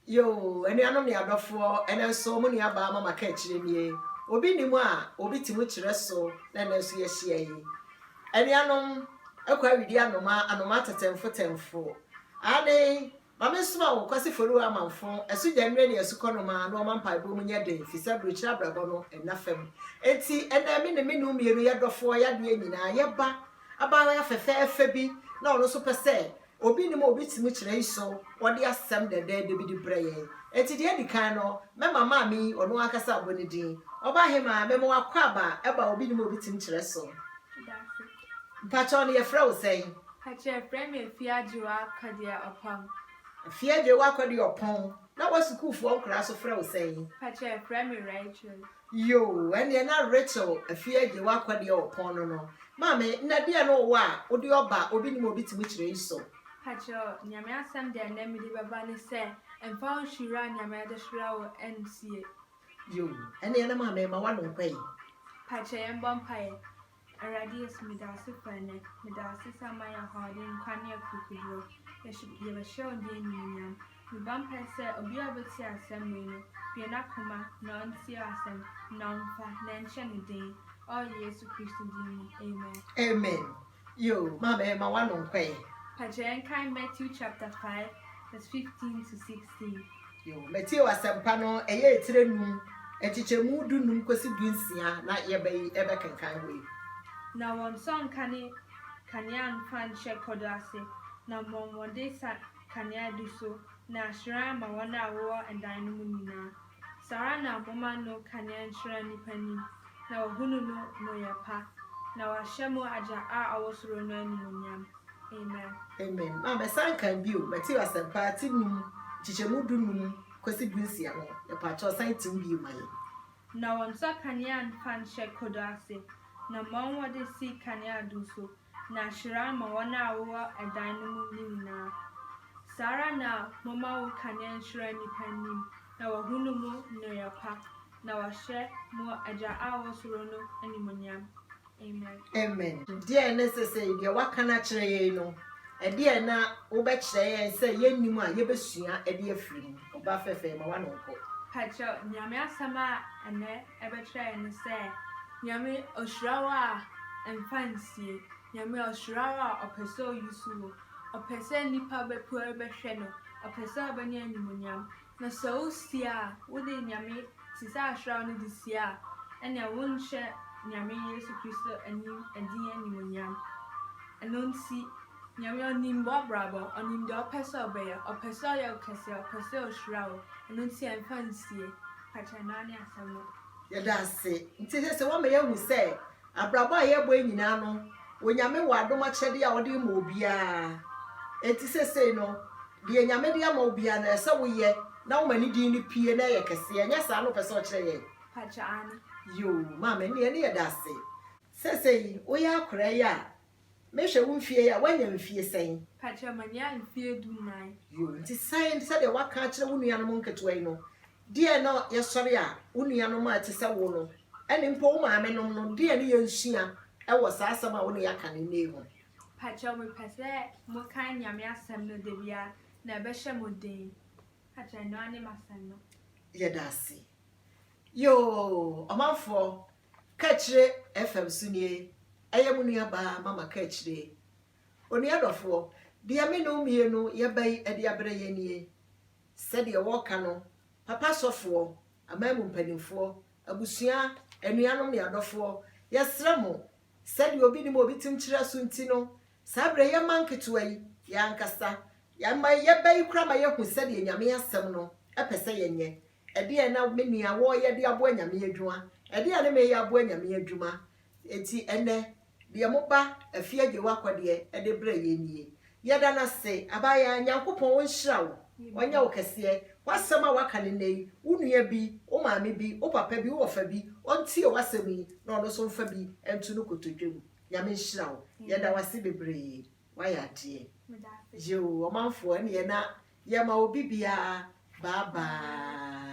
Yo, any anom ya dofo, and so many aba mama catch me. Obi ni mo a, obi ti mo kire so, na na so ye hia yi. Any anom, ekwa widi anoma tetemfo. Ade, mama suma wo kwase foru amanfo, esu janwe ne esu konoma na o man paibo mu nya den, fisa brochira brabo no enafem. Enti ena me ne me no mienu ye dofo ya de nyina ye ba, aba ya fefe bi, na ono so pese. Obi ni mo obi ti mu kire iso wode asem dede de bi di breye enti de edi kan no me mama mi ono akasa aboni din oba hema me mo akwaba eba obi ni mo obi ti mu kire so mpacho ne ye fra wo sei Hache frame fiajiwa kadia opam fiaje wa kwadi opon na wa school fo nkra so fra wo sei Hache frame Rachel yo ene na Rachel fiaje wa kwadi opon no mama na dia no wa odi oba obi ni mo obi ti mu kire iso Hacho nyame asem de na mi di baba ne se emfa shira nyame de shira wo nsie yo ene na mama ma wa no kwai Hache embom pae Aradius midasi fane midasi samaya hodin kwane kukudro ye be show de nyam mi bam pese obi abeti asem no bi na koma na nti asem na mfa na enche ne den o Yesu Kristo din amen amen yo mama ma wa no kwai Pajen kan Matthew chapter 5 verse 15 to 16 yo Matthew asempa no eye etire num etichemu du num kosi du nsia na ye be kankan we na won son kanian fan shekodo ase na momode sa kania du so na shira ma wona wo endan no nyina sara na moma no kania shira ni pani na ohunu no yepa na wahye aja a awosoro no animunyam amen amen mama san kan bi o Matthew asempa tinum etichemu du num kosi du nsia no ye pa cho san tim bi mai na won so kanian fan shekodo ase na momode si kania du so na shira ma wona wo endan no nyina sara na moma wo kania shira ni pani na wahunu no yepa na wahye aja a awosoro no animunyam amen amen dia necessary dia wakana kire ye no e dia na wo be kire ye se yennim a ye besua e dia firi oba fefe ma wa no ko Pacho nyame asama ene ebe try ne se nyame oshrawa emfansie nyame oshrawa opeso yusu opese nipa be pu ebe hwe no opese abanya animunyam na so sia wo de nyame sisa ashrawa no de sia ene wonhye nyame Yesu Kristo anim adin animunyam enonsi nyame onimbo brabo onimdo opese obeya opese ya kese opese oshrawo enonsi emfansie pachanani asamo ye da se nti se wo me yehu se abrabo a ye bo nyina no wonyame wo adoma chede a wode ma obia enti se no de nyame de ama obia na se wo ye na wo mani din ni pie na ye kese nya sa no pese o kire ye pachani yo mama ne ye da se wo ya akora ya mehwe wo mfie ya wanya mfie sen pachamania mfie dunai yo nti sai se de waka kire wo nuanom nketewa yi no die no ye sori a wo nuanom a te se wo no ene mpo wo maame nom no die ne ye nsua e wo sa asem a wo ne yaka ne nehu pachamu pese mo kan nyame asem no de bia na ebe hye mo den pachanani masem no ye da se yo omanfo ka kire FM sunie eye mu nua ba mama ka kire oni adofo dia me no mienu ye bai ade abre ye nie se de wo ka no papa sofo amamu mpanimfo abusua anuanom ne adofo yesremo se de obi ni mo obi tim kire so nti no sabre ye manketo yi ya nkasa ya ma ye bai kura ma ye hu se de nyame asem no epese ye nye ede na menua wo ye de abo nyame adwuma ede na me ye abo nyame adwuma enti ene de moba afia je wakode ede bra ye nie yeda na se abaya nyankopon wo nhira wo onya wo kese wasema waka ne nei unua bi o maame bi o papa bi o fa bi ontie wasemi na ono so mfa bi entu no kotodwem nyame nhira wo yeda wase bebre waya de je o manfo ene ye na ye ma obi bia bye bye